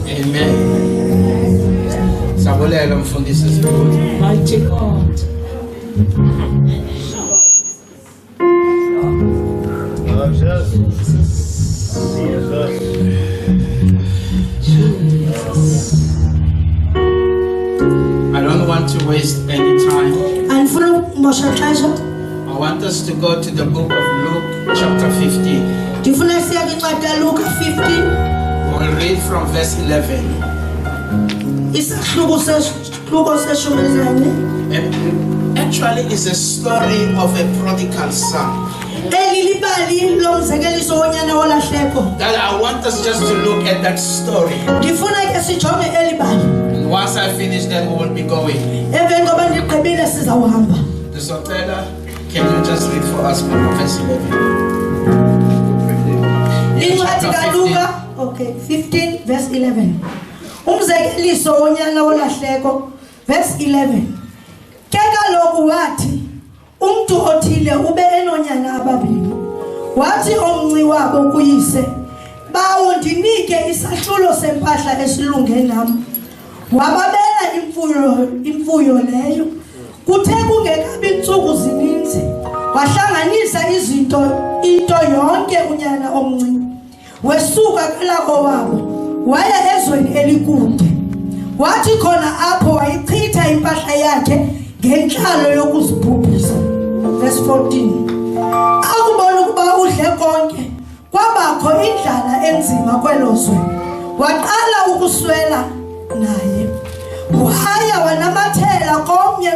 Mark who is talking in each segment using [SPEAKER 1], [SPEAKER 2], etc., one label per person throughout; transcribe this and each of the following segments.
[SPEAKER 1] Amen. Sabulela mfundisi sibuthi.
[SPEAKER 2] Mighty God.
[SPEAKER 1] I don't want to waste any time.
[SPEAKER 3] And full mosha xesha.
[SPEAKER 1] I want us to go to the book of Luke, chapter 15.
[SPEAKER 3] Ndifuna siya kwincwadi kaLuka 15.
[SPEAKER 1] We'll read from verse 11.
[SPEAKER 3] Isahluko seshumi elinanye.
[SPEAKER 1] Actually, it's a story of a prodigal son.
[SPEAKER 3] Eli libali lomzekeliso wonyana wolahleko.
[SPEAKER 1] That I want us just to look at that story.
[SPEAKER 3] Ndifuna ke sijonge eli bali.
[SPEAKER 1] And once I finish, then we will be going.
[SPEAKER 3] Emveni koba ndigqibile sizawuhamba.
[SPEAKER 1] Sotela, can you just read for us from verse 11?
[SPEAKER 3] Incwadi kaLuka, okay, 15 verse 11. Umzekeliso wonyana wolahleko, verse 11. Ke kaloku wathi umuntu othile ube enonyana ababini. Wathi omnci wabo kuyise, bawo ndinike isahlulo sempahla esilunge nam. Wababela imfuyo leyo. Kuthe kungekabi intsuku zininzi, wahlanganisa into yonke unyana omncinci. Wesuka kulako wabo, waya ezweni elikude. Wathi khona apho wayichitha impahla yakhe ngenhlalo yokuzibhubhisa. Verse 14. Akubona ukuba udle konke, kwabakho indlala enzima kwelo zwe. Waqala ukuswela naye. Waya wanamathela komnye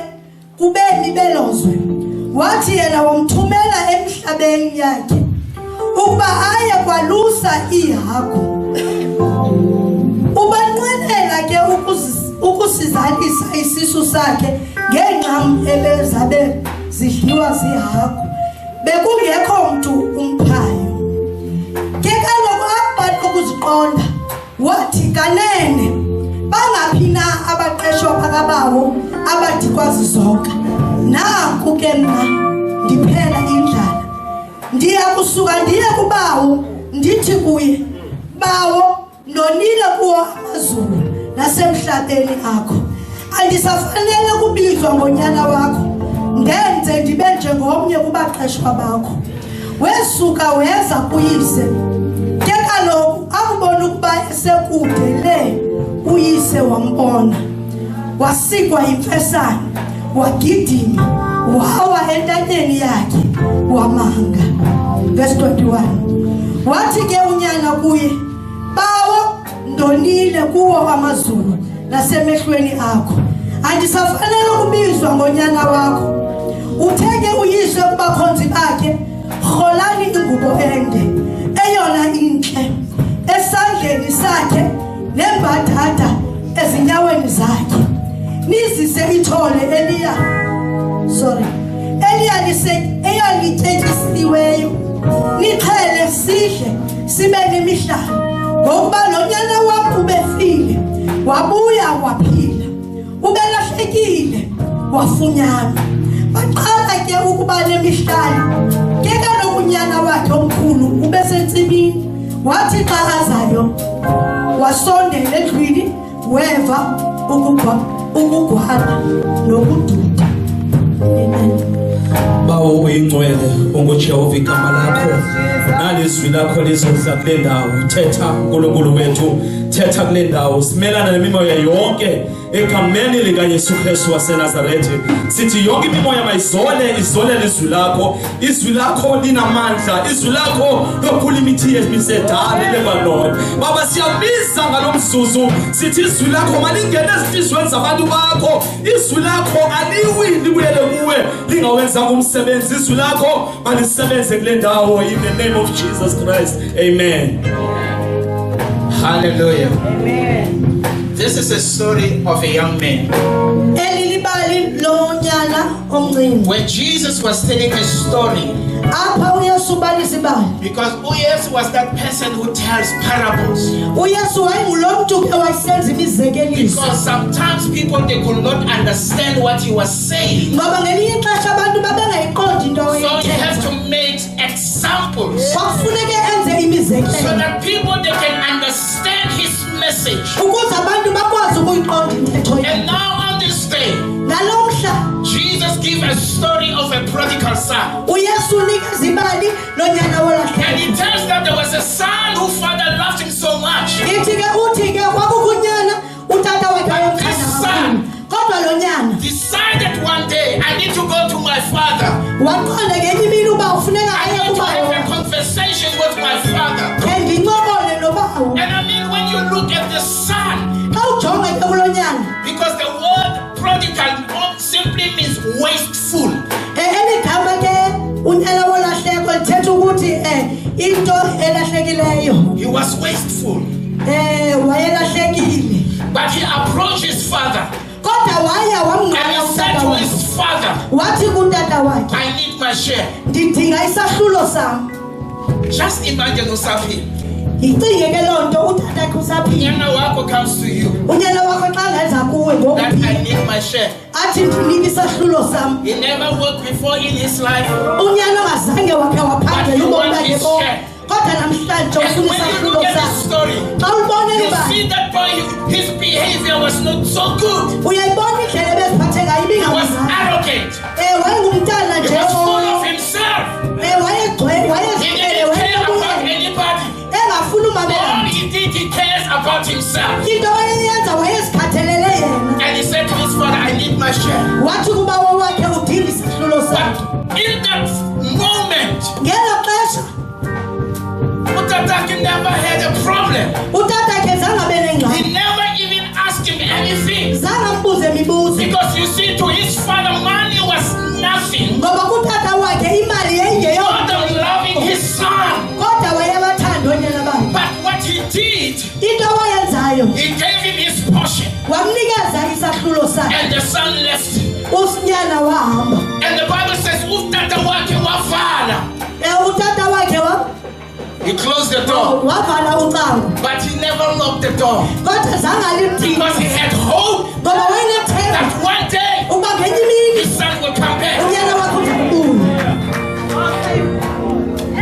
[SPEAKER 3] kubemi belozwe. Wathi yena wamthumela emhlabeni yakhe ukuba aye kwalusa ihagu. Ubanqwenela ke ukusizalisa isisu sakhe ngenqam ebezabe zidliwa zihagu. Bekungekho mntu umphayo. Ke kaloku abantu ukuziqonda, wathi kanene bangaphi na abaqeshwa phakabawo abadikwazi zonke. Naku ke mna ndiphela indlala. Ndiya kusuka ndiye kubawo ndithi kuye, bawo ndonile kuwo amazulu nasemhlabeni akho. Andisafanele kubizwa ngonyana wakho, ndenze ndibe njengomnye kubaqeshwa bakho. Wesuka weza kuyise. Ke kaloku akubona ukuba esekude le uyise wambona. Wasikwa yimfesane, wagidima, wawa entanyeni yakhe, wamanga. Verse 21. Wathi ke unyana kuye, bawo ndonile kuwo amazulu nasemehlweni akho. Andisafanele kubizwa ngonyana wakho. Utheke uyise kubakhonzi bakhe, rholani ingubo ende, eyona inhle, esandleni sakhe nembadada ezinyaweni zakhe. Nizise ithole eyalitetyisiweyo. Nixhele sidle sibe nemihlaba. Ngokuba lonyana wam ubefile, wabuya waphila. Ubelahlekile, wafunyanwa. Baqala ke ukuba nemihlaba. Ke kaloku unyana wakhe omkhulu ubesentsimini. Wathi xa azayo, wasondela endlwini, weva ukugwala nokududa. Amen.
[SPEAKER 2] Bawo uyingcwele unguJehova igama lakho. Nalizwi lakho lizodla kule ndawo. Thetha uNkulunkulu wethu, thetha kule ndawo. Simelana nemimoya yonke egameni likaYesu Kristu waseNazarethe. Sithi yonke imimoya mayizole, izole izwi lakho. Izwi lakho linamandla, izwi lakho lophula imithi yemisedala leBabiloni. Baba siyabiza ngalomzuzu, sithi izwi lakho malingene ezihlizweni zabantu bakho. Izwi lakho aliwi libuyele kuwe lingawenza umsebenzi. Izwi lakho malisebenze kule ndawo in the name of Jesus Christ. Amen.
[SPEAKER 1] Hallelujah. Amen. This is a story of a young man. When Jesus was telling a story, Because Uyesu was that person who tells parables.
[SPEAKER 3] uyesu wayengulomuntu ke wayesenza imizekeliso
[SPEAKER 1] Because sometimes people they could not understand what he was saying.
[SPEAKER 3] ngoba ngelinye ixesha abantu babengayiqondi into
[SPEAKER 1] So he has
[SPEAKER 3] ayithetha
[SPEAKER 1] to make examples
[SPEAKER 3] kwakufuneke enze
[SPEAKER 1] so
[SPEAKER 3] imizekelo
[SPEAKER 1] that people they can understand his message.
[SPEAKER 3] ukuze abantu bakwazi ukuyiqonda intetho
[SPEAKER 1] And
[SPEAKER 3] yakhe
[SPEAKER 1] now on this day,
[SPEAKER 3] ngalo mhla
[SPEAKER 1] Jesus gives a story of a prodigal son.
[SPEAKER 3] uyesu unikeza ibali lonyana
[SPEAKER 1] And
[SPEAKER 3] wolahleko
[SPEAKER 1] he tells that there was a son whose father loved him so much.
[SPEAKER 3] uthi ke kwakukunyana utata wakhe
[SPEAKER 1] But this
[SPEAKER 3] wayemthanda
[SPEAKER 1] son-
[SPEAKER 3] kakhulu kodwa lo nyana
[SPEAKER 1] Decided one day, I need to go to my father.
[SPEAKER 3] waqonda ngenye imini uba ufuneka
[SPEAKER 1] I
[SPEAKER 3] aye
[SPEAKER 1] need to have a
[SPEAKER 3] kubawo
[SPEAKER 1] conversation with my father.
[SPEAKER 3] khe ndincokole nobawo
[SPEAKER 1] And I mean, when you look at the son,
[SPEAKER 3] xa ujonga ke kulo nyana
[SPEAKER 1] because the word prodigal simply means wasteful.
[SPEAKER 3] eli gama ke unyana wolahleko lithetha ukuthi into elahlekileyo
[SPEAKER 1] He was wasteful.
[SPEAKER 3] wayelahlekile
[SPEAKER 1] But he approached his father
[SPEAKER 3] kodwa waya
[SPEAKER 1] and
[SPEAKER 3] wamnqala
[SPEAKER 1] he said
[SPEAKER 3] utata
[SPEAKER 1] to
[SPEAKER 3] wakhe
[SPEAKER 1] his father,
[SPEAKER 3] wathi kutata wakhe
[SPEAKER 1] I need my share.
[SPEAKER 3] ndidinga isahlulo sam
[SPEAKER 1] Just imagine usaphila.
[SPEAKER 3] yicinge ke loo nto utata khe usaphila
[SPEAKER 1] Nyana wako comes to you
[SPEAKER 3] unyana wakho xa ngeza kuwe
[SPEAKER 1] that I
[SPEAKER 3] ngokuphila
[SPEAKER 1] need my share.
[SPEAKER 3] athi ndinika isahlulo sam
[SPEAKER 1] He never worked before in his life.
[SPEAKER 3] unyana ongazange wakhe waphangela ubomi bakhe bonke kodwa namhlanje
[SPEAKER 1] And
[SPEAKER 3] ufuna
[SPEAKER 1] when you
[SPEAKER 3] isahlulo
[SPEAKER 1] look at the
[SPEAKER 3] sam
[SPEAKER 1] story,
[SPEAKER 3] xa ulibona
[SPEAKER 1] you
[SPEAKER 3] ibali
[SPEAKER 1] see that boy, his behavior was not so good.
[SPEAKER 3] uyayibona indlela ebeziphathe ngayo
[SPEAKER 1] He was
[SPEAKER 3] ibingazange
[SPEAKER 1] arrogant.
[SPEAKER 3] wayengumntana
[SPEAKER 1] He
[SPEAKER 3] nje
[SPEAKER 1] was full of himself. He
[SPEAKER 3] wayezigcwele
[SPEAKER 1] didn't care about
[SPEAKER 3] wayezibuyele
[SPEAKER 1] anybody.
[SPEAKER 3] engafuni
[SPEAKER 1] All
[SPEAKER 3] umamela
[SPEAKER 1] he did, he cares about himself.
[SPEAKER 3] into wayeyenza wayezikhathelele yena
[SPEAKER 1] And he said to his father, I need my share.
[SPEAKER 3] wathi kubawo wakhe udinga isahlulo sam
[SPEAKER 1] But in that moment,
[SPEAKER 3] ngelo xesha
[SPEAKER 1] Utataki never had a problem.
[SPEAKER 3] utata khe zange abe
[SPEAKER 1] He
[SPEAKER 3] nengxaki
[SPEAKER 1] never even asked him anything.
[SPEAKER 3] zange ambuze mibuzo
[SPEAKER 1] Because you see, to his father, money was nothing.
[SPEAKER 3] ngoba kutata wakhe imali yayingeyo
[SPEAKER 1] More than loving his son.
[SPEAKER 3] kodwa wayebathanda oonyana bakhe
[SPEAKER 1] But what he did,
[SPEAKER 3] into awayenzayo
[SPEAKER 1] he gave him his portion.
[SPEAKER 3] wamnikeza isahlulo sakhe
[SPEAKER 1] And the son left.
[SPEAKER 3] usinyana wahamba
[SPEAKER 1] And the Bible says, utata wake wavala.
[SPEAKER 3] utata wakhe
[SPEAKER 1] He closed the door.
[SPEAKER 3] wavala ucango
[SPEAKER 1] But he never locked the door.
[SPEAKER 3] kodwa zange alimthini
[SPEAKER 1] Because he had hope
[SPEAKER 3] ngoba wayenethemba
[SPEAKER 1] that one day
[SPEAKER 3] uba ngenye imini
[SPEAKER 1] his son will come back.
[SPEAKER 3] unyana wakhe uzakubuya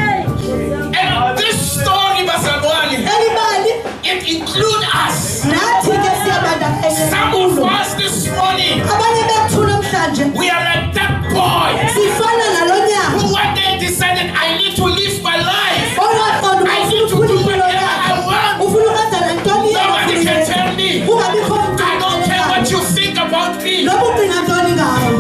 [SPEAKER 1] And this story, Basalwani,
[SPEAKER 3] eli bali
[SPEAKER 1] it includes us.
[SPEAKER 3] nathi ke
[SPEAKER 1] Some
[SPEAKER 3] siyabandakanya
[SPEAKER 1] of
[SPEAKER 3] kulo
[SPEAKER 1] us this morning,
[SPEAKER 3] abanye bethu namhlanje
[SPEAKER 1] we are like that boy
[SPEAKER 3] sifana nalo nyana
[SPEAKER 1] who one day decided, I need to live my life.
[SPEAKER 3] owaqonda
[SPEAKER 1] I
[SPEAKER 3] ufuna
[SPEAKER 1] need to
[SPEAKER 3] ukuphula
[SPEAKER 1] do
[SPEAKER 3] impilo
[SPEAKER 1] whatever
[SPEAKER 3] yakhe
[SPEAKER 1] I want.
[SPEAKER 3] ufuna ukwenza nantoni
[SPEAKER 1] Nobody can tell me.
[SPEAKER 3] kungabikho mntu
[SPEAKER 1] I don't care what you think about me.
[SPEAKER 3] noba ucinga ntoni ngayo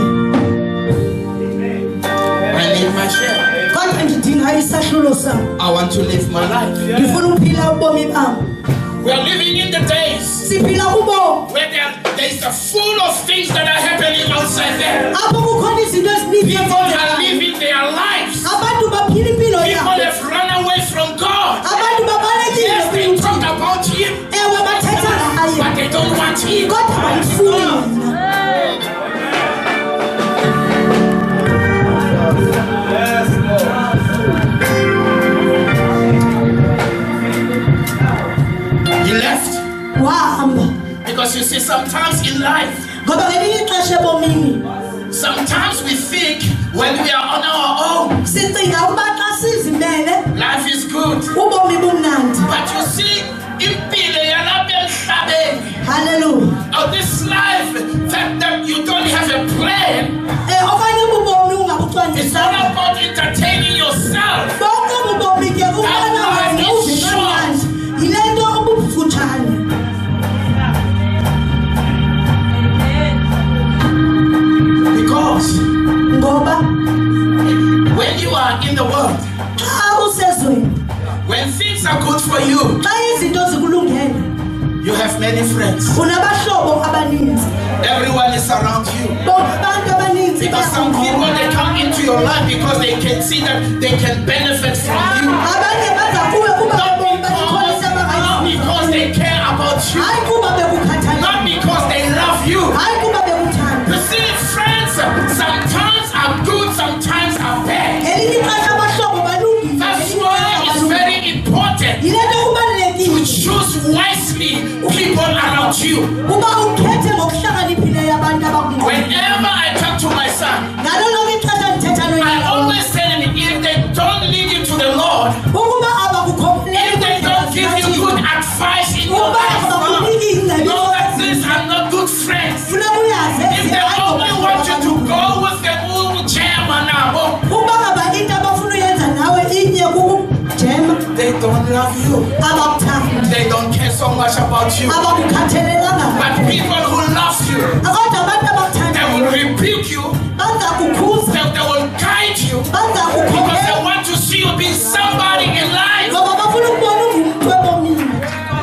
[SPEAKER 1] I need my share.
[SPEAKER 3] kodwa ndidinga isahlulo sam
[SPEAKER 1] I want to live my life.
[SPEAKER 3] ndifuna ukuphila ubomi bam
[SPEAKER 1] We are living in the days
[SPEAKER 3] siphila kubomi
[SPEAKER 1] where there's a full of things that are happening outside there.
[SPEAKER 3] apho kukhona izinto ezininzi
[SPEAKER 1] People are
[SPEAKER 3] ezenzekayo.
[SPEAKER 1] living their lives.
[SPEAKER 3] abantu baphila impilo
[SPEAKER 1] People
[SPEAKER 3] yabo
[SPEAKER 1] have run away from God.
[SPEAKER 3] abantu babalekile
[SPEAKER 1] Yes, they talk about Him,
[SPEAKER 3] ewe bathetha ngaye
[SPEAKER 1] but they don't want Him.
[SPEAKER 3] kodwa bayifuni yena
[SPEAKER 1] He left.
[SPEAKER 3] wahamba
[SPEAKER 1] Because you see, sometimes in life,
[SPEAKER 3] ngoba ngelinye ixesha ebomini
[SPEAKER 1] sometimes we think when we are on our own,
[SPEAKER 3] sicinga uba xa sizimele
[SPEAKER 1] life is good.
[SPEAKER 3] ubomi bumnandi
[SPEAKER 1] But you see, impilo yalapha emhlabeni,
[SPEAKER 3] halleluya
[SPEAKER 1] of this life, that you don't have a plan.
[SPEAKER 3] okanye ububomi
[SPEAKER 1] It's all
[SPEAKER 3] ungabucwangcisanga
[SPEAKER 1] about entertaining yourself.
[SPEAKER 3] bonke ububomi ke ubana wena uzikamnandi yile nto obufutshane
[SPEAKER 1] Because
[SPEAKER 3] ngoba
[SPEAKER 1] when you are in the world,
[SPEAKER 3] xa usezweni
[SPEAKER 1] when things are good for you,
[SPEAKER 3] xa izinto zikulungele
[SPEAKER 1] you have many friends.
[SPEAKER 3] unabahlobo abaninzi
[SPEAKER 1] Everyone is around you.
[SPEAKER 3] bonke abantu abaninzi
[SPEAKER 1] Because some people, they come into your life because they can see that they can benefit from you.
[SPEAKER 3] abanye baza kuwe kuba
[SPEAKER 1] Not
[SPEAKER 3] bekholisa
[SPEAKER 1] because they care about you.
[SPEAKER 3] hayi kuba bekukhathalele
[SPEAKER 1] Not because they love you.
[SPEAKER 3] hayi kuba bekuthanda
[SPEAKER 1] You see, friends sometimes are good, sometimes are bad.
[SPEAKER 3] ngelinye ixesha abahlobo balungile
[SPEAKER 1] That's why you.
[SPEAKER 3] uba ukhethe ngokuhlakaniphileyo abantu abakunceda.
[SPEAKER 1] Whenever I talk to my son,
[SPEAKER 3] Ngalo lonke ixesha ndithetha
[SPEAKER 1] I
[SPEAKER 3] nonyana
[SPEAKER 1] always tell him, if they don't lead you to the Lord,
[SPEAKER 3] ukuba abakukhokheli
[SPEAKER 1] if they don't give you good advice in your
[SPEAKER 3] uba
[SPEAKER 1] life,
[SPEAKER 3] abakuniki ingcebiso
[SPEAKER 1] know that these are not good friends.
[SPEAKER 3] funeka uyazi
[SPEAKER 1] If they only want you to go with the old chairman now,
[SPEAKER 3] uba ngaba into abafuna uyenza nawe inye kukujema
[SPEAKER 1] they don't love you.
[SPEAKER 3] abakuthanda
[SPEAKER 1] They don't care so much about you.
[SPEAKER 3] abakukhathalelanga
[SPEAKER 1] But people who love you,
[SPEAKER 3] kodwa abantu
[SPEAKER 1] they
[SPEAKER 3] abakuthandayo
[SPEAKER 1] will rebuke you,
[SPEAKER 3] baza kukhuza
[SPEAKER 1] they will guide you,
[SPEAKER 3] baza
[SPEAKER 1] because they
[SPEAKER 3] kukhokhela
[SPEAKER 1] want to see you be somebody in life.
[SPEAKER 3] ngoba bafuna ukubona ungumntu ebomini.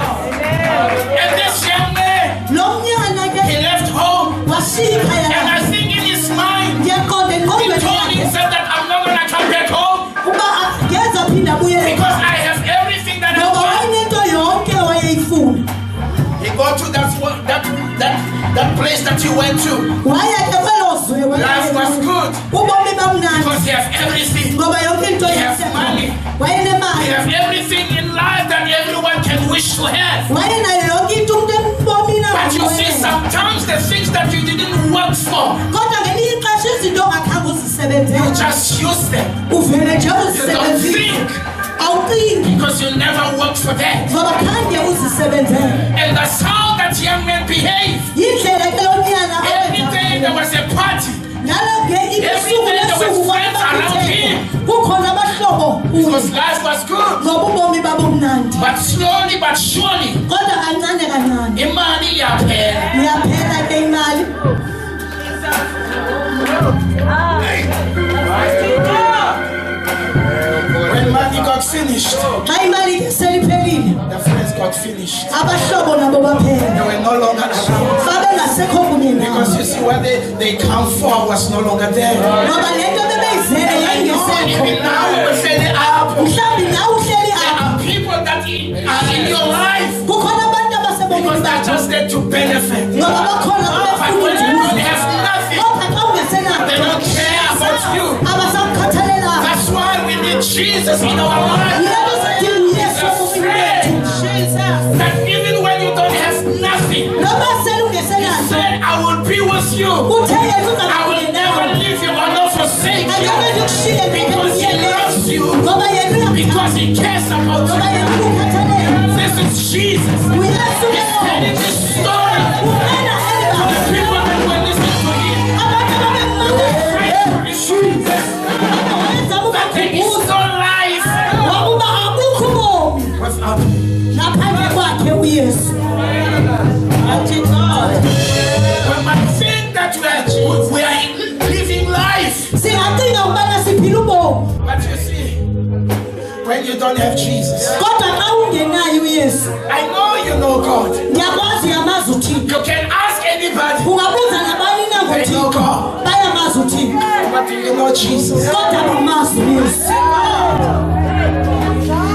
[SPEAKER 1] And this young man,
[SPEAKER 3] Lo mnyana
[SPEAKER 1] he
[SPEAKER 3] ke
[SPEAKER 1] left home,
[SPEAKER 3] washiya
[SPEAKER 1] and
[SPEAKER 3] ikhaya
[SPEAKER 1] I think in his mind,
[SPEAKER 3] ngiyaqonda
[SPEAKER 1] he
[SPEAKER 3] engqondweni
[SPEAKER 1] told
[SPEAKER 3] yakhe
[SPEAKER 1] himself that I'm not gonna come back home
[SPEAKER 3] uba ngeza phinda abuye
[SPEAKER 1] because I have everything that I
[SPEAKER 3] ngoba
[SPEAKER 1] want.
[SPEAKER 3] wayinento yonke wayeyifuna.
[SPEAKER 1] He go to that place that he went to.
[SPEAKER 3] Waya ke kwelo zwe
[SPEAKER 1] Life was good
[SPEAKER 3] ubomi bamnandi
[SPEAKER 1] because he has everything.
[SPEAKER 3] ngoba yonke into
[SPEAKER 1] He has money. He
[SPEAKER 3] wayenemali
[SPEAKER 1] has everything in life that everyone can wish to have.
[SPEAKER 3] wayenayo yonke into umntu embomini
[SPEAKER 1] But you see,
[SPEAKER 3] angayifuna.
[SPEAKER 1] sometimes the things that you didn't work for,
[SPEAKER 3] Kodwa ngelinye ixesha izinto ongakhange
[SPEAKER 1] you
[SPEAKER 3] uzisebenzele
[SPEAKER 1] just use them.
[SPEAKER 3] uvele nje
[SPEAKER 1] You don't
[SPEAKER 3] uzisebenzile
[SPEAKER 1] think
[SPEAKER 3] awucingi
[SPEAKER 1] because you never worked for that.
[SPEAKER 3] ngoba khange uzisebenzele.
[SPEAKER 1] And that's how that young man behaved.
[SPEAKER 3] Yindlela ke lonyana
[SPEAKER 1] Every day there was a party.
[SPEAKER 3] naloke imisuku
[SPEAKER 1] Every day there
[SPEAKER 3] nesuku
[SPEAKER 1] were friends around him.
[SPEAKER 3] kukhona abahlobo
[SPEAKER 1] Because life was good.
[SPEAKER 3] ngoba ubomi babumnandi
[SPEAKER 1] But slowly but surely,
[SPEAKER 3] kodwa kancane kancane
[SPEAKER 1] imali iyaphela.
[SPEAKER 3] iyaphela ke imali.
[SPEAKER 1] When money got finished,
[SPEAKER 3] Xa imali ke seliphelile
[SPEAKER 1] the friends got finished.
[SPEAKER 3] abahlobo nabo
[SPEAKER 1] They
[SPEAKER 3] baphela
[SPEAKER 1] were no longer around.
[SPEAKER 3] babengasekho kunye
[SPEAKER 1] Because
[SPEAKER 3] nabo
[SPEAKER 1] you see, what they come for was no longer there.
[SPEAKER 3] ngoba le nto bebeyizele
[SPEAKER 1] And I know
[SPEAKER 3] yayingesekho.
[SPEAKER 1] even now we're fed up.
[SPEAKER 3] Mhlawumbi nawe uhleli
[SPEAKER 1] There
[SPEAKER 3] apha
[SPEAKER 1] are people that are in your life
[SPEAKER 3] kukhona abantu abasebomini
[SPEAKER 1] because they're
[SPEAKER 3] bakho
[SPEAKER 1] just there to benefit.
[SPEAKER 3] ngoba bakhona
[SPEAKER 1] But when you don't have nothing,
[SPEAKER 3] kodwa xa
[SPEAKER 1] they
[SPEAKER 3] ungasenakho
[SPEAKER 1] don't care about you.
[SPEAKER 3] abasakukhathalelayo.
[SPEAKER 1] That's why we need Jesus in our life.
[SPEAKER 3] Yebo sidinga uyesu ebomini bethu
[SPEAKER 1] That even when you don't have nothing,
[SPEAKER 3] noma selungesenakho
[SPEAKER 1] said, I will be with you.
[SPEAKER 3] uthe yesu
[SPEAKER 1] I will never leave you or not forsake
[SPEAKER 3] angeke
[SPEAKER 1] you.
[SPEAKER 3] ndikushiye
[SPEAKER 1] Because he loves you.
[SPEAKER 3] ngoba yena uyakukhathalela.
[SPEAKER 1] Because he cares about
[SPEAKER 3] ngoba
[SPEAKER 1] you.
[SPEAKER 3] yena ukukhathalela.
[SPEAKER 1] This is Jesus.
[SPEAKER 3] uyesu
[SPEAKER 1] He's telling this story
[SPEAKER 3] ungena
[SPEAKER 1] to the
[SPEAKER 3] elibaba
[SPEAKER 1] people that were listening to him.
[SPEAKER 3] abantu babemnqanda
[SPEAKER 1] Jesus.
[SPEAKER 3] wenza
[SPEAKER 1] That there is
[SPEAKER 3] ubakhumbuza
[SPEAKER 1] no life
[SPEAKER 3] wakuba abukho ubomi
[SPEAKER 1] without him.
[SPEAKER 3] ngaphandle kwakhe uyesu.
[SPEAKER 1] We might think that we are living life.
[SPEAKER 3] Singacinga ukubana siphila ubomi
[SPEAKER 1] But you see, when you don't have Jesus,
[SPEAKER 3] kodwa xa ungenayo uyesu
[SPEAKER 1] I know you know God.
[SPEAKER 3] ndiyakwazi uyamazi uthixo.
[SPEAKER 1] You can ask anybody,
[SPEAKER 3] Ungabuza nabani na
[SPEAKER 1] they know
[SPEAKER 3] ngothixo
[SPEAKER 1] God.
[SPEAKER 3] bayamazi uthixo
[SPEAKER 1] But do you know Jesus?
[SPEAKER 3] kodwa bamazi uyesu.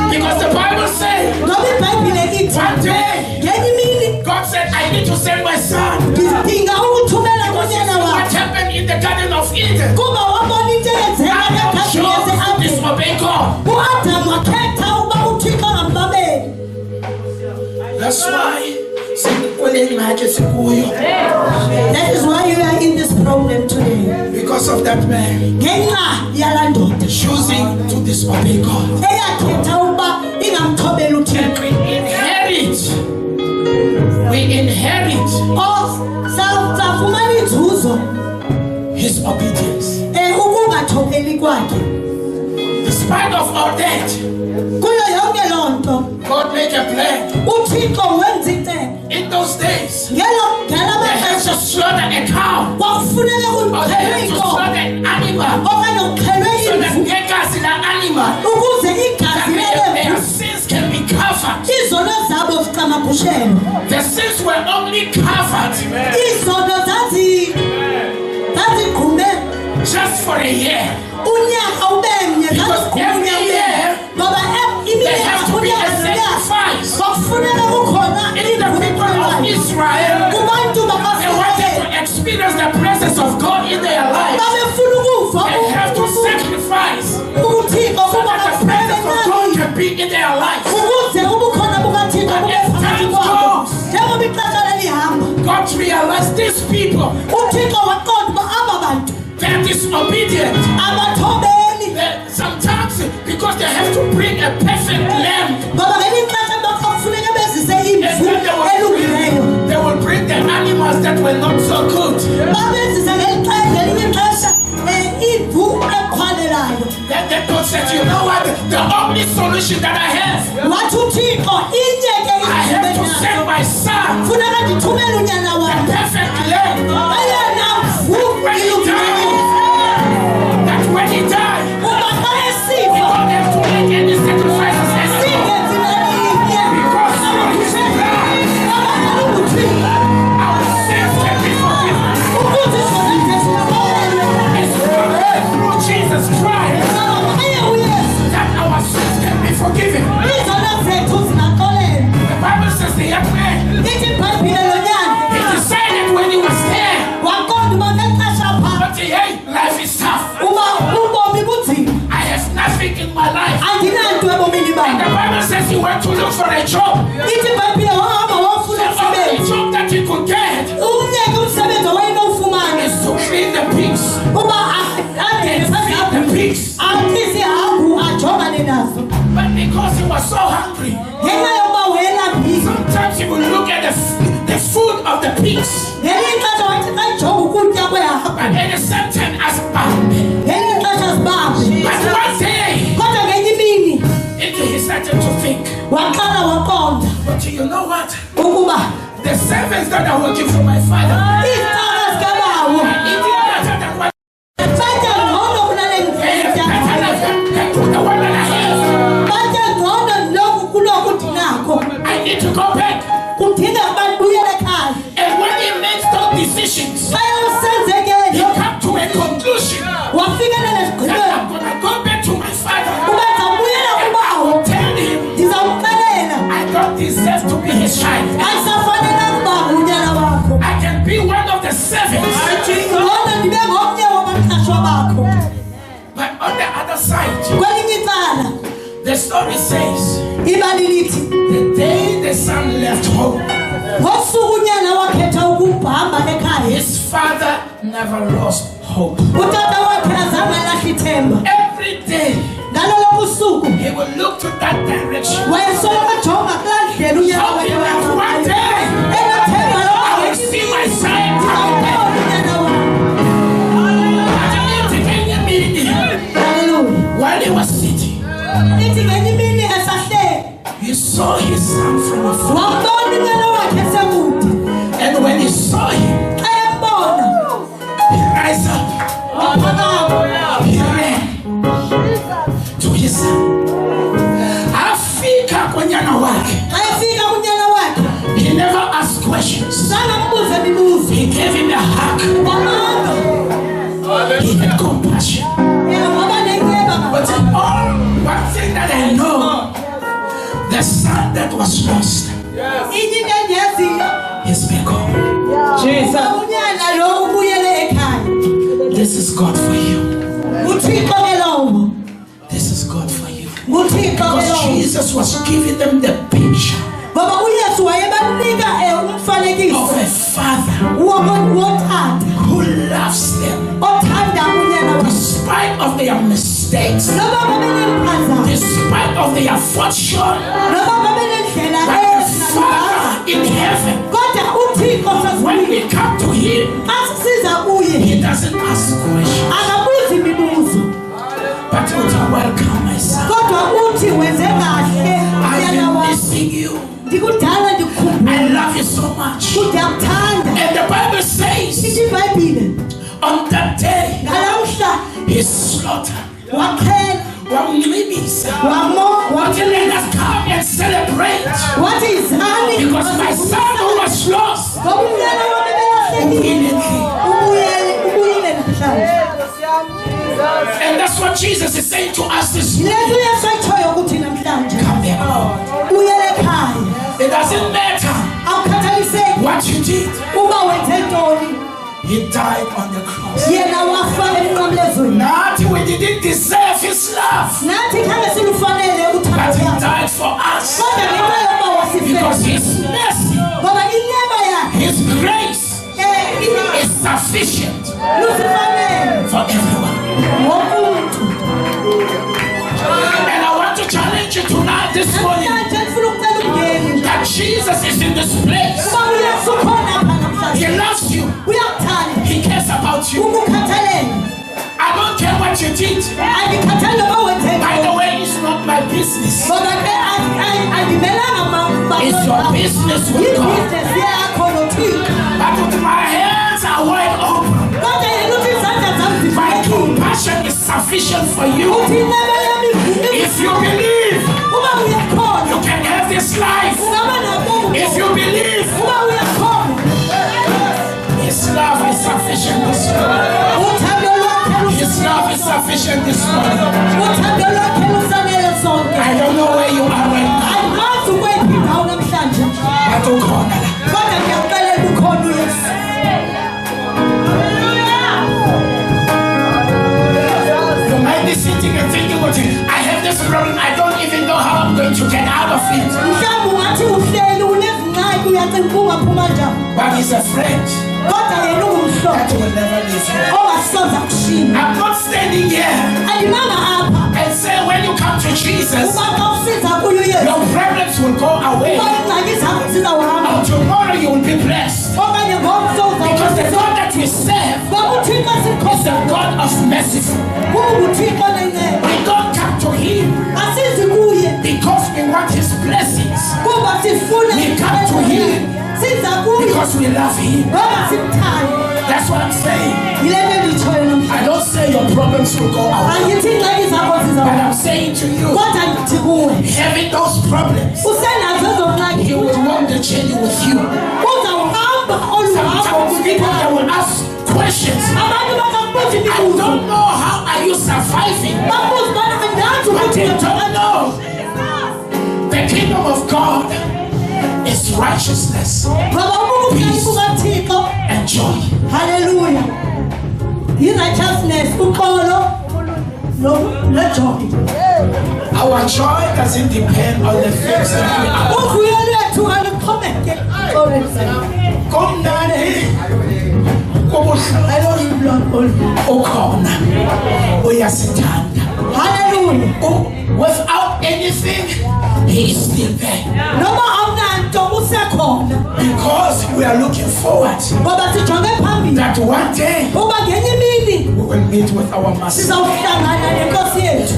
[SPEAKER 1] Because the Bible says,
[SPEAKER 3] Ngoba iBhayibhile ithi
[SPEAKER 1] one day,
[SPEAKER 3] ngenye imini
[SPEAKER 1] God said, I need to send my son.
[SPEAKER 3] ngidinga ukuthumela
[SPEAKER 1] Because you
[SPEAKER 3] kunyana
[SPEAKER 1] see what
[SPEAKER 3] wakhe
[SPEAKER 1] happened in the Garden of Eden.
[SPEAKER 3] kuba wabona into eyenzeka
[SPEAKER 1] Adam
[SPEAKER 3] ekhasini
[SPEAKER 1] chose to
[SPEAKER 3] yase-Adamu.
[SPEAKER 1] disobey God.
[SPEAKER 3] U-Adamu wakhetha ukuba uthixo angambameli.
[SPEAKER 1] That's why sikule ngxaki sikuyo.
[SPEAKER 3] That is why you are in this problem today.
[SPEAKER 1] Because of that man
[SPEAKER 3] Ngenxa yalaa ndoda
[SPEAKER 1] choosing to disobey God.
[SPEAKER 3] eyakhetha ukuba ingamthobeli
[SPEAKER 1] And
[SPEAKER 3] uthixo.
[SPEAKER 1] we inherit
[SPEAKER 3] Safumana inzuzo
[SPEAKER 1] his obedience.
[SPEAKER 3] ukungathobeli kwakhe.
[SPEAKER 1] Despite of all that,
[SPEAKER 3] Kuyo yonke loo nto
[SPEAKER 1] God made a plan.
[SPEAKER 3] uthixo wenza icebo.
[SPEAKER 1] In those days,
[SPEAKER 3] Ngelo
[SPEAKER 1] they had to
[SPEAKER 3] maxesha
[SPEAKER 1] slaughter a cow
[SPEAKER 3] kwakufuneka
[SPEAKER 1] or they
[SPEAKER 3] kuxhelwe
[SPEAKER 1] had to
[SPEAKER 3] inkomo
[SPEAKER 1] slaughter an animal
[SPEAKER 3] okanye kuxhelwe
[SPEAKER 1] so that
[SPEAKER 3] imvu
[SPEAKER 1] ngegazi la animal
[SPEAKER 3] ukuze igazi
[SPEAKER 1] their
[SPEAKER 3] lelemvu
[SPEAKER 1] sins can be covered.
[SPEAKER 3] izono zabo zicamakhushelwe.
[SPEAKER 1] The sins were only covered
[SPEAKER 3] Izono zazigqume
[SPEAKER 1] just for a year.
[SPEAKER 3] unyaka ubemnye
[SPEAKER 1] Because every year
[SPEAKER 3] ngoba
[SPEAKER 1] there has to be a sacrifice.
[SPEAKER 3] kwakufuneka kukhona
[SPEAKER 1] In the people of Israel,
[SPEAKER 3] kubantu
[SPEAKER 1] they wanted
[SPEAKER 3] bakaIsrayeli
[SPEAKER 1] to experience the presence of God in their lives.
[SPEAKER 3] babefuna ukuva
[SPEAKER 1] They have to sacrifice
[SPEAKER 3] uthixo
[SPEAKER 1] so
[SPEAKER 3] kuba
[SPEAKER 1] that the presence of God can be in their lives.
[SPEAKER 3] ukuze ubukhona bukathixo
[SPEAKER 1] But
[SPEAKER 3] bube
[SPEAKER 1] as
[SPEAKER 3] phakathi
[SPEAKER 1] time
[SPEAKER 3] kwabo.
[SPEAKER 1] goes,
[SPEAKER 3] Njengoba ixesha lelihamba
[SPEAKER 1] people,
[SPEAKER 3] uThixo waqonda uba aba bantu
[SPEAKER 1] they are disobedient.
[SPEAKER 3] abathobeli
[SPEAKER 1] Sometimes because they have to bring a perfect lamb,
[SPEAKER 3] ngoba ngelinye ixesha bakho kufuneka bezise imvu
[SPEAKER 1] and then
[SPEAKER 3] elungileyo
[SPEAKER 1] they will bring the animals that were not so good.
[SPEAKER 3] babezise ngelinye ixesha imvu eqhwalelayo.
[SPEAKER 1] Then God said, you know what? The only solution that I have,
[SPEAKER 3] wathi uThixo inye ke
[SPEAKER 1] I have to send my son,
[SPEAKER 3] funeka ndithumele unyana
[SPEAKER 1] the
[SPEAKER 3] wam
[SPEAKER 1] perfect lamb.
[SPEAKER 3] eyona mvu
[SPEAKER 1] When he
[SPEAKER 3] ilungileyo
[SPEAKER 1] died, that when he died,
[SPEAKER 3] uba xa
[SPEAKER 1] we
[SPEAKER 3] esifa
[SPEAKER 1] don't have to make any sacrifices anymore.
[SPEAKER 3] singenzi nalinye
[SPEAKER 1] Because through his blood,
[SPEAKER 3] ngoba kaloku uThixo
[SPEAKER 1] our sins can be forgiven.
[SPEAKER 3] ukuthi sona sesikhulelwe
[SPEAKER 1] It's through Jesus Christ
[SPEAKER 3] ngoba ngaye uYesu
[SPEAKER 1] that our sins can be forgiven.
[SPEAKER 3] izono zethu zingaxolelwa.
[SPEAKER 1] The Bible says the young man,
[SPEAKER 3] Ithi iBhayibhile lo nyana
[SPEAKER 1] he decided when he was there,
[SPEAKER 3] waqonda uba ngexesha phaa
[SPEAKER 1] but hey, life is tough.
[SPEAKER 3] uba ubomi bunzima
[SPEAKER 1] I have nothing in my life.
[SPEAKER 3] andinanto ebomini
[SPEAKER 1] And the
[SPEAKER 3] bam.
[SPEAKER 1] Bible says he went to look for a job.
[SPEAKER 3] Ithi iBhayibhile wahamba wafuna
[SPEAKER 1] The only
[SPEAKER 3] umsebenzi
[SPEAKER 1] job that he could get
[SPEAKER 3] umyeke umsebenzi owayenowufumana
[SPEAKER 1] is to clean the pigs
[SPEAKER 3] uba
[SPEAKER 1] and feed the pigs.
[SPEAKER 3] atyise ihagu ajongane nazo
[SPEAKER 1] But because he was so hungry,
[SPEAKER 3] ngenxa yokuba wayelambile
[SPEAKER 1] sometimes he would look at the food of the pigs.
[SPEAKER 3] ngelinye ixesha wathi xa ijonga ukutya kwehagu
[SPEAKER 1] But at the same time, as bambi.
[SPEAKER 3] ngelinye ixesha zibambe
[SPEAKER 1] But one day,
[SPEAKER 3] kodwa ngenye imini
[SPEAKER 1] he started to think,
[SPEAKER 3] waqala waqonda
[SPEAKER 1] but you know what?
[SPEAKER 3] ukuba
[SPEAKER 1] The servants that are working for my father,
[SPEAKER 3] iziqala zikabawo
[SPEAKER 1] are eating better than what
[SPEAKER 3] batya ngcono kunale
[SPEAKER 1] they have,
[SPEAKER 3] nditya
[SPEAKER 1] than the one that I have.
[SPEAKER 3] batya ngcono loku kuloku ndinako
[SPEAKER 1] I need to go back.
[SPEAKER 3] kudinga uba ndibuyele ekhaya
[SPEAKER 1] And when he makes those decisions,
[SPEAKER 3] xa
[SPEAKER 1] he
[SPEAKER 3] usenzekelo
[SPEAKER 1] come to a conclusion
[SPEAKER 3] wafikelela
[SPEAKER 1] that
[SPEAKER 3] esigqibeni
[SPEAKER 1] I'm going to go back to my father.
[SPEAKER 3] uba ndizawubuyela
[SPEAKER 1] I
[SPEAKER 3] kubawo
[SPEAKER 1] will tell him
[SPEAKER 3] ndizawuxelela
[SPEAKER 1] I don't deserve to be his child.
[SPEAKER 3] andisafanelanga uba ngunyana wakho
[SPEAKER 1] I can be one of the servants.
[SPEAKER 3] ngcono ndibe ngomnye wabaqashwa bakho.
[SPEAKER 1] But on the other side,
[SPEAKER 3] Kwelinye icala
[SPEAKER 1] the story says
[SPEAKER 3] ibali lithi
[SPEAKER 1] the day the son left home,
[SPEAKER 3] ngosuku unyana wakhetha ukuhamba ekhaya
[SPEAKER 1] his father never lost hope.
[SPEAKER 3] utata wakhe azange alahla ithemba.
[SPEAKER 1] Every day
[SPEAKER 3] Ngalo lonke usuku
[SPEAKER 1] he will look to that direction,
[SPEAKER 3] wayesoloko ejonga kulaa ndlela unyana
[SPEAKER 1] hoping
[SPEAKER 3] wakhe
[SPEAKER 1] that one day
[SPEAKER 3] enathemba
[SPEAKER 1] I will see my son coming back.
[SPEAKER 3] unyana wakhe. Hallelujah.
[SPEAKER 1] While he was sitting,
[SPEAKER 3] Ithi ngenye imini esahleli
[SPEAKER 1] he saw his son from afar.
[SPEAKER 3] wambona unyana wakhe sekude.
[SPEAKER 1] And when he saw him,
[SPEAKER 3] Xa embona
[SPEAKER 1] he rise up,
[SPEAKER 3] waphakama
[SPEAKER 1] he ran to his son. Afika kwenyana wake.
[SPEAKER 3] xa efika kunyana wakhe
[SPEAKER 1] He never asked questions.
[SPEAKER 3] zange ambuze imibuzo
[SPEAKER 1] He gave him a hug.
[SPEAKER 3] wamanga
[SPEAKER 1] He had compassion.
[SPEAKER 3] waba nenyeba
[SPEAKER 1] But one thing that I know, the son that was lost
[SPEAKER 3] inye into endiyaziyo
[SPEAKER 1] is back home.
[SPEAKER 3] uba unyana lo ubuyele ekhaya.
[SPEAKER 1] This is God for you.
[SPEAKER 3] Nguthixo ke lowo,
[SPEAKER 1] This is God for you.
[SPEAKER 3] nguthixo ke
[SPEAKER 1] Because
[SPEAKER 3] lowo.
[SPEAKER 1] Jesus was giving them the picture
[SPEAKER 3] Ngoba uYesu wayebanika
[SPEAKER 1] of
[SPEAKER 3] umfanekiso
[SPEAKER 1] a father
[SPEAKER 3] wotata
[SPEAKER 1] who loves them
[SPEAKER 3] othanda unyana wakhe.
[SPEAKER 1] despite of their mistakes,
[SPEAKER 3] Noba babenempazamo,
[SPEAKER 1] despite of their fortune.
[SPEAKER 3] noba babenendlela
[SPEAKER 1] But the
[SPEAKER 3] ezingalunganga,
[SPEAKER 1] Father in heaven,
[SPEAKER 3] kodwa uThixo
[SPEAKER 1] when
[SPEAKER 3] sasibili
[SPEAKER 1] we come to Him,
[SPEAKER 3] xa sisiza kuye
[SPEAKER 1] He doesn't ask questions,
[SPEAKER 3] akabuzi imibuzo,
[SPEAKER 1] but He will welcome my son.
[SPEAKER 3] kodwa uthi wenze kahle
[SPEAKER 1] I've
[SPEAKER 3] unyana
[SPEAKER 1] been
[SPEAKER 3] wakhe.
[SPEAKER 1] missing you.
[SPEAKER 3] Ndikudala ndikukhumbula,
[SPEAKER 1] I love you so much.
[SPEAKER 3] ndiyakuthanda.
[SPEAKER 1] And the Bible says,
[SPEAKER 3] Ithi iBhayibhile
[SPEAKER 1] on that day,
[SPEAKER 3] ngalamhla
[SPEAKER 1] He slaughtered.
[SPEAKER 3] waqhela
[SPEAKER 1] Wathi, let us come and celebrate.
[SPEAKER 3] wathi izani
[SPEAKER 1] Because my son who was lost,
[SPEAKER 3] ngoba umnyana wami belahlekile ubuyile namhlanje.
[SPEAKER 1] and that's what Jesus is saying to us this morning.
[SPEAKER 3] Yile nto uYesu ayitshoyo kuthi namhlanje
[SPEAKER 1] Come back home.
[SPEAKER 3] buyele ekhaya.
[SPEAKER 1] It doesn't matter
[SPEAKER 3] Awukhathaliseki
[SPEAKER 1] what you did.
[SPEAKER 3] uba wenze ntoni,
[SPEAKER 1] He died on the cross.
[SPEAKER 3] yena wafa emnqamlezweni.
[SPEAKER 1] Not we didn't deserve His love,
[SPEAKER 3] Nathi khange silufanele
[SPEAKER 1] but
[SPEAKER 3] uthando
[SPEAKER 1] He
[SPEAKER 3] lwakhe,
[SPEAKER 1] died for us.
[SPEAKER 3] kodwa ngenxa yokuba
[SPEAKER 1] Because
[SPEAKER 3] wasifela,
[SPEAKER 1] His mercy,
[SPEAKER 3] ngoba inyama yakhe
[SPEAKER 1] His grace,
[SPEAKER 3] inikela
[SPEAKER 1] declare this morning that Jesus is in this place. He loves you. He cares about you. I don't care what you did. By the way, it's not my business. It's your business with God. But with my hands are wide open, my compassion is sufficient for you. If you believe, you can have this life. If you believe, His love is sufficient this morning. His love is sufficient this morning. I don't know where you are right now. You might be sitting and thinking, I have this problem, I don't even know how I'm going to get out of it. But He's a friend that will never leave you. I'm not standing here and say when you come to Jesus, your problems will go away. Or tomorrow you will be blessed. Because the God that we serve is the God of mercy. We don't come to Him because we want His blessings. We come to Him because we love Him. That's what I'm saying. I don't say your problems will go away. But I'm saying to you, having those problems, He will walk the journey with you. Sometimes people that will ask questions. I don't know how are you surviving. But they don't know. The kingdom of God is righteousness, peace, and joy.
[SPEAKER 3] Hallelujah. His righteousness, no joy.
[SPEAKER 1] Our joy doesn't depend on the things that we are. Hallelujah. Without anything, He is still there. Because we are looking forward that one day we will meet with our Master.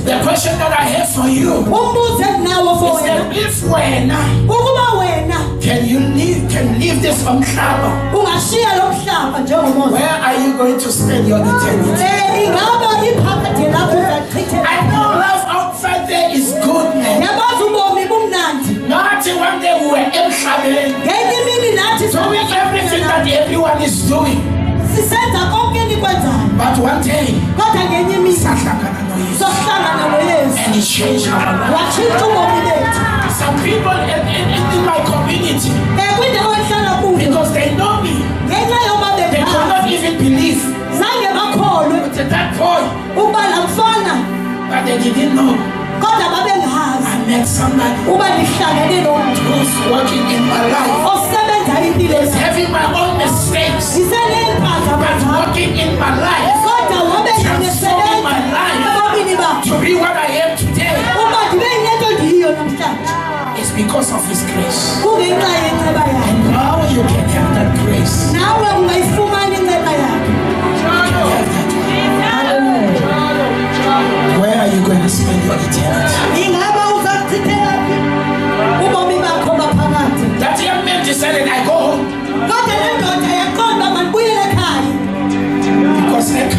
[SPEAKER 1] The question that I have for you is that if can leave this umhlaba, where are you going to spend your eternity? I know life outside there is good, man. Not one day we were doing everything that everyone is doing. But one day, and it changed our life. Some people in my community, because they know me, they cannot even believe to that point. But they didn't know. I met somebody who's working in my life. He's having my own mistakes, but working in my life, transforming my life to be what I am today. It's because of His grace. And now you can have that grace. Where are you going to spend your eternity? That young man decided I go home. Because there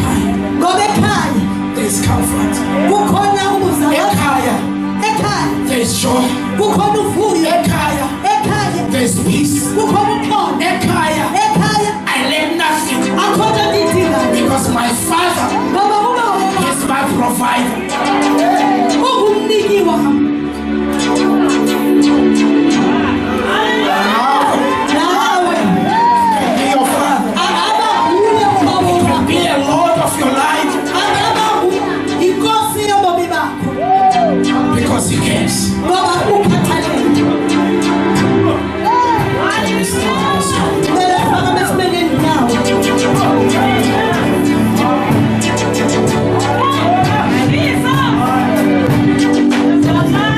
[SPEAKER 1] is comfort. There is joy. There is peace. I learned nothing because my Father is my provider. Because He cares.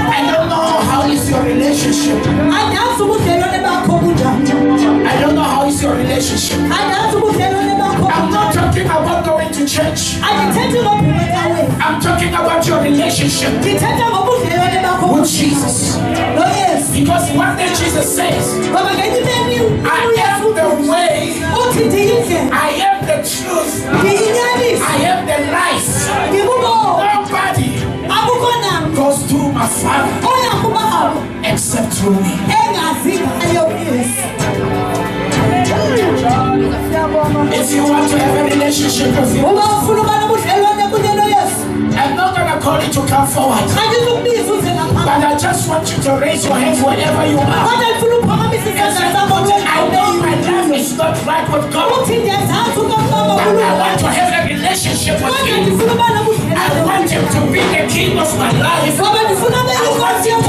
[SPEAKER 1] I don't know relationship with Jesus. Because one day Jesus says, I am the way, I am the truth, I am the life. Nobody goes to my Father except through me. If you want to have a relationship with him, I'm not going to call you to come forward, but I just want you to raise your hands wherever you are. I know my life is not right with God, but I want to have a relationship with him. I want him to be the king of my life. I want him